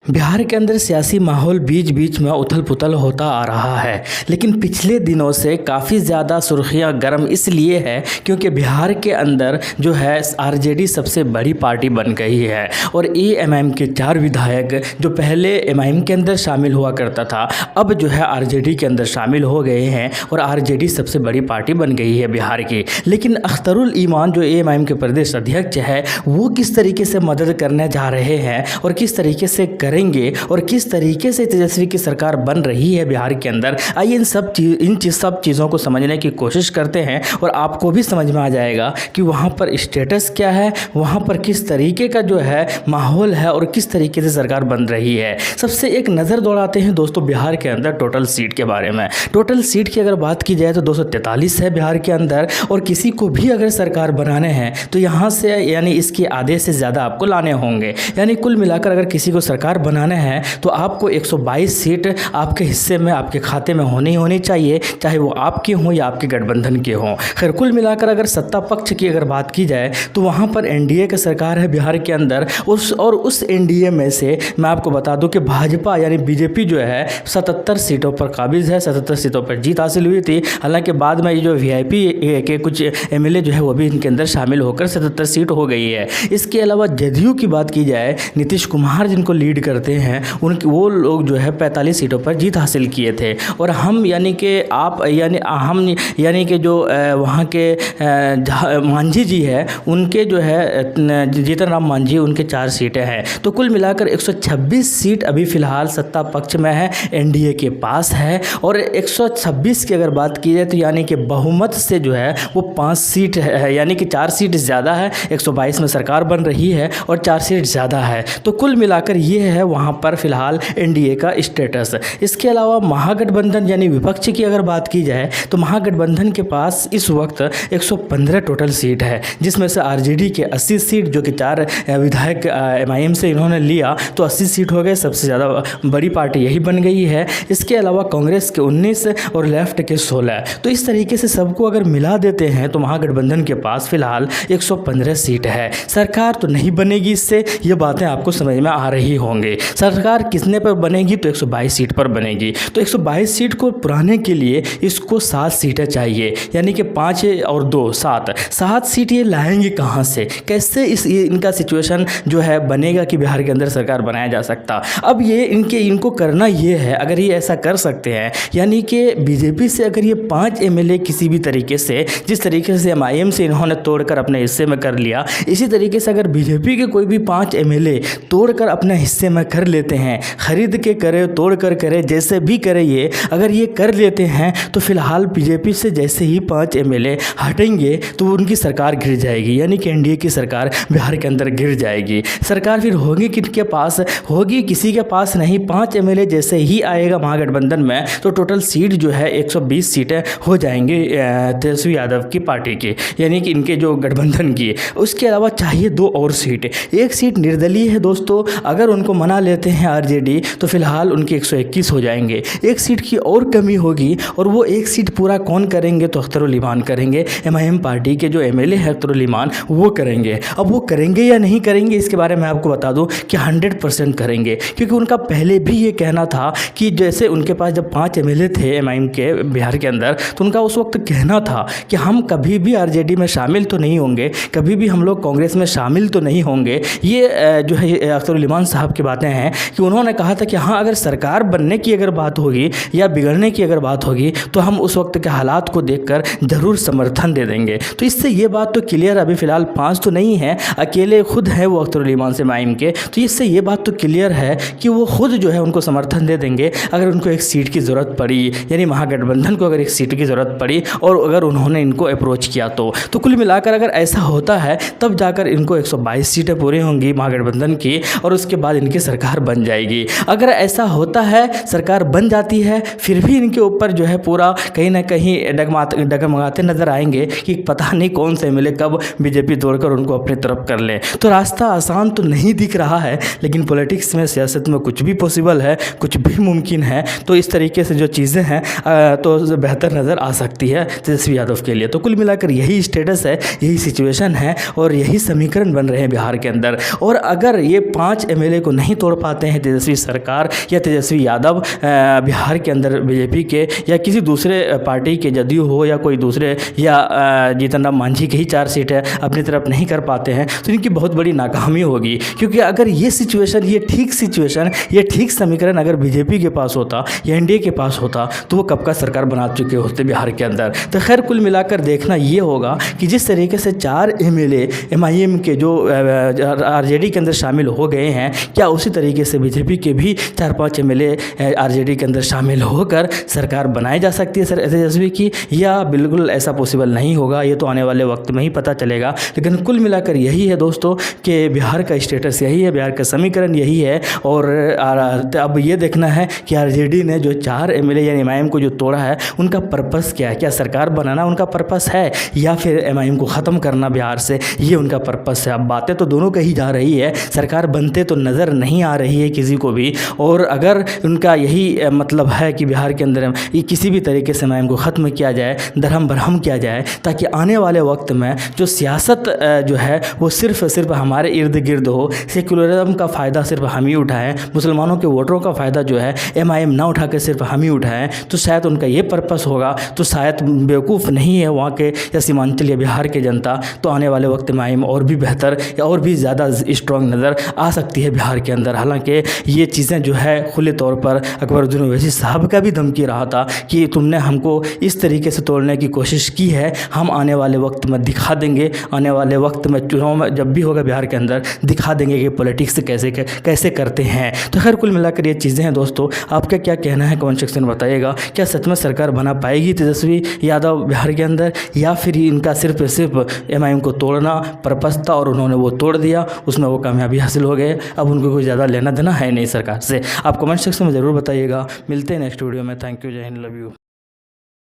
बिहार के अंदर सियासी माहौल बीच बीच में उथल पुथल होता आ रहा है, लेकिन पिछले दिनों से काफ़ी ज़्यादा सुर्खियां गर्म इसलिए है क्योंकि बिहार के अंदर जो है आरजेडी सबसे बड़ी पार्टी बन गई है और एएमआईएम के 4 विधायक जो पहले एमआईएम के अंदर शामिल हुआ करता था अब जो है आरजेडी के अंदर शामिल हो गए हैं और आरजेडी सबसे बड़ी पार्टी बन गई है बिहार की। लेकिन अख्तरुल ईमान जो एएमआईएम के प्रदेश अध्यक्ष है वो किस तरीके से मदद करने जा रहे हैं और किस तरीके से करेंगे और किस तरीके से तेजस्वी की सरकार बन रही है बिहार के अंदर, आइए इन सब चीज़ों को समझने की कोशिश करते हैं और आपको भी समझ में आ जाएगा कि वहाँ पर स्टेटस क्या है, वहाँ पर किस तरीके का जो है माहौल है और किस तरीके से सरकार बन रही है। सबसे एक नज़र दौड़ाते हैं दोस्तों बिहार के अंदर टोटल सीट के बारे में। टोटल सीट की अगर बात की जाए तो 243 है बिहार के अंदर और किसी को भी अगर सरकार बनाने हैं तो यहाँ से यानी इसके आधे से ज़्यादा आपको लाने होंगे, यानी कुल मिलाकर अगर किसी को सरकार बनाने हैं तो आपको 122 सीट आपके हिस्से में आपके खाते में होनी चाहिए, चाहे वो आपके हों या आपके गठबंधन के हों। खैर कुल मिलाकर अगर सत्ता पक्ष की अगर बात की जाए तो वहाँ पर एनडीए की सरकार है बिहार के अंदर। उस एनडीए में से मैं आपको बता दूं कि भाजपा यानी बीजेपी जो है 77 सीटों पर काबिज है, 77 सीटों पर जीत हासिल हुई थी। हालांकि बाद में ये जो वीआईपी के कुछ एमएलए जो है वो भी इनके अंदर शामिल होकर 77 सीट हो गई है। इसके अलावा जदयू की बात की जाए, नीतीश कुमार जिनको लीड करते हैं उनके वो लोग जो है 45 सीटों पर जीत हासिल किए थे और हम यानी कि जो वहाँ के मांझी जी है उनके जो है जीतन राम मांझी उनके 4 सीटें हैं। तो कुल मिलाकर 126 सीट अभी फ़िलहाल सत्ता पक्ष में है, एनडीए के पास है। और 126 की अगर बात की जाए तो यानी कि बहुमत से जो है वो 5 सीट है, यानी कि 4 सीट ज़्यादा है। 122 में सरकार बन रही है और 4 सीट ज़्यादा है। तो कुल मिलाकर ये है वहाँ पर फ़िलहाल एनडीए का स्टेटस। इसके अलावा महागठबंधन यानी विपक्ष की अगर बात की जाए तो महागठबंधन के पास इस वक्त 115 टोटल सीट है, जिसमें से आरजेडी के 80 सीट जो कि 4 विधायक एमआईएम से इन्होंने लिया तो 80 सीट हो गए, सबसे ज़्यादा बड़ी पार्टी यही बन गई है। इसके अलावा कांग्रेस के 19 और लेफ्ट के 16। तो इस तरीके से सबको अगर मिला देते हैं तो महागठबंधन के पास फ़िलहाल 115 सीट है। सरकार तो नहीं बनेगी, इससे ये बातें आपको समझ में आ रही होंगी। सरकार कितने पर बनेगी तो 122 सीट पर बनेगी। तो 122 सीट को पुराने के लिए इसको 7 सीटें चाहिए, यानी कि 5 और 2 7 सीट ये लाएंगे कहाँ से, कैसे इनका सिचुएशन जो है बनेगा कि बिहार के अंदर सरकार बनाया जा सकता। अब ये इनको करना ये है, अगर ये ऐसा कर सकते हैं यानी कि बीजेपी से अगर ये 5 एमएलए किसी भी तरीके से जिस तरीके से एमआईएम से इन्होंने तोड़कर अपने हिस्से में कर लिया, इसी तरीके से अगर बीजेपी के कोई भी 5 एमएलए तोड़कर अपने हिस्से में कर लेते हैं, खरीद के करे तोड़ कर करे जैसे भी करे, ये अगर ये कर लेते हैं तो फिलहाल बीजेपी से जैसे ही 5 एमएलए हटेंगे तो उनकी सरकार गिर जाएगी, यानी कि एनडीए की सरकार बिहार के अंदर गिर जाएगी। सरकार फिर होगी किसके पास, होगी किसी के पास नहीं। 5 एमएलए जैसे ही आएगा महागठबंधन में तो टोटल सीट जो है 120 सीटें हो जाएंगे तेजस्वी यादव की पार्टी की, यानी कि इनके जो गठबंधन की। उसके अलावा चाहिए 2 और सीट, 1 सीट निर्दलीय है दोस्तों, अगर उनको मना लेते हैं आरजेडी तो फिलहाल उनके 121 हो जाएंगे। 1 सीट की और कमी होगी और वो 1 सीट पूरा कौन करेंगे तो अख्तरुल ईमान करेंगे, एमआईएम पार्टी के जो एमएलए है अख्तरुल ईमान वो करेंगे। अब वो करेंगे या नहीं करेंगे इसके बारे में आपको बता दूं कि 100% करेंगे, क्योंकि उनका पहले भी ये कहना था कि जैसे उनके पास जब 5 एमएलए थे एमआईएम के बिहार के अंदर तो उनका उस वक्त कहना था कि हम कभी भी आरजेडी में शामिल तो नहीं होंगे, कभी भी हम लोग कांग्रेस में शामिल तो नहीं होंगे। ये जो है अख्तरुल ईमान साहब की बातें हैं कि उन्होंने कहा था कि हाँ अगर सरकार बनने की अगर बात होगी या बिगड़ने की अगर बात होगी तो हम उस वक्त के हालात को देखकर ज़रूर समर्थन दे देंगे। तो इससे ये बात तो क्लियर, अभी फ़िलहाल 5 तो नहीं है, अकेले खुद है वो अख्तरुल ईमान से एमआईएम के, तो इससे ये बात तो क्लियर है कि वो खुद जो है उनको समर्थन दे देंगे अगर उनको 1 सीट की ज़रूरत पड़ी, यानी महागठबंधन को अगर 1 सीट की ज़रूरत पड़ी और अगर उन्होंने इनको अप्रोच किया तो कुल मिलाकर अगर ऐसा होता है तब जाकर इनको 122 सीटें पूरी होंगी महागठबंधन की और उसके बाद इनकी सरकार बन जाएगी। अगर ऐसा होता है, सरकार बन जाती है, फिर भी इनके ऊपर जो है पूरा कहीं ना कहीं डगमगाते नजर आएंगे कि पता नहीं कौन से एमएलए कब बीजेपी तोड़कर उनको अपनी तरफ कर ले। तो रास्ता आसान तो नहीं दिख रहा है, लेकिन पॉलिटिक्स में, सियासत में कुछ भी पॉसिबल है, कुछ भी मुमकिन है। तो इस तरीके से जो चीज़ें हैं तो बेहतर नज़र आ सकती है तेजस्वी यादव के लिए। तो कुल मिलाकर यही स्टेटस है, यही सिचुएशन है और यही समीकरण बन रहे हैं बिहार के अंदर। और अगर ये 5 एमएलए को नहीं तोड़ पाते हैं तेजस्वी सरकार या तेजस्वी यादव बिहार के अंदर बीजेपी के या किसी दूसरे पार्टी के, जदयू हो या कोई दूसरे, या जीतन राम मांझी की ही 4 सीटें अपनी तरफ नहीं कर पाते हैं, तो इनकी बहुत बड़ी नाकामी होगी। क्योंकि अगर ये सिचुएशन, ये ठीक समीकरण अगर बीजेपी के पास होता या एनडीए के पास होता तो वो कब का सरकार बना चुके होते बिहार के अंदर। तो खैर कुल मिलाकर देखना ये होगा कि जिस तरीके से 4 एमएलए एमआईएम के जो आरजेडी के अंदर शामिल हो गए हैं, क्या उसी तरीके से बीजेपी के भी 4-5 एमएलए आरजेडी के अंदर शामिल होकर सरकार बनाई जा सकती है सर तेजस्वी की, या बिल्कुल ऐसा पॉसिबल नहीं होगा। ये तो आने वाले वक्त में ही पता चलेगा। लेकिन कुल मिलाकर यही है दोस्तों कि बिहार का स्टेटस यही है, बिहार का समीकरण यही है। और अब ये देखना है कि आरजेडी ने जो 4 एमएलए या एमआईएम को जो तोड़ा है उनका पर्पस क्या है। क्या सरकार बनाना उनका पर्पस है या फिर एमआईएम को ख़त्म करना बिहार से, ये उनका पर्पस है। अब बातें तो दोनों कही जा रही है, सरकार बनते तो नज़र नहीं आ रही है किसी को भी। और अगर उनका यही मतलब है कि बिहार के अंदर ये किसी भी तरीके से एमआईएम को ख़त्म किया जाए, दरहम बरहम किया जाए, ताकि आने वाले वक्त में जो सियासत जो है वो सिर्फ हमारे इर्द गिर्द हो, सेकुलरिज्म का फ़ायदा सिर्फ हम ही उठाएं, मुसलमानों के वोटरों का फ़ायदा जो है एमआईएम ना उठा के सिर्फ हम ही उठाएं, तो शायद उनका ये पर्पस होगा। तो शायद बेवकूफ़ नहीं है वहाँ के या सीमांचल या बिहार के जनता, तो आने वाले वक्त में एमआईएम और भी बेहतर या और भी ज़्यादा स्ट्रॉन्ग नज़र आ सकती है बिहार के अंदर। हालांकि ये चीज़ें जो है खुले तौर पर अकबरुद्दीन ओवैसी साहब का भी धमकी रहा था कि तुमने हमको इस तरीके से तोड़ने की कोशिश की है, हम आने वाले वक्त में दिखा देंगे, आने वाले वक्त में चुनाव में जब भी होगा बिहार के अंदर दिखा देंगे कि पॉलिटिक्स कैसे करते हैं। तो खैर कुल मिलाकर ये चीज़ें हैं दोस्तों। आपका क्या कहना है कमेंट सेक्शन में बताइएगा। क्या सच में सरकार बना पाएगी तेजस्वी यादव बिहार के अंदर, या फिर इनका सिर्फ एमआईएम को तोड़ना पर्पस था और उन्होंने वो तोड़ दिया, उसमें वो कामयाबी हासिल हो गए, अब उनको कोई ज़्यादा लेना देना है नहीं सरकार से। आप कमेंट सेक्शन में ज़रूर बताइएगा। मिलते हैं नेक्स्ट वीडियो में। थैंक यू, जय हिंद, लव यू।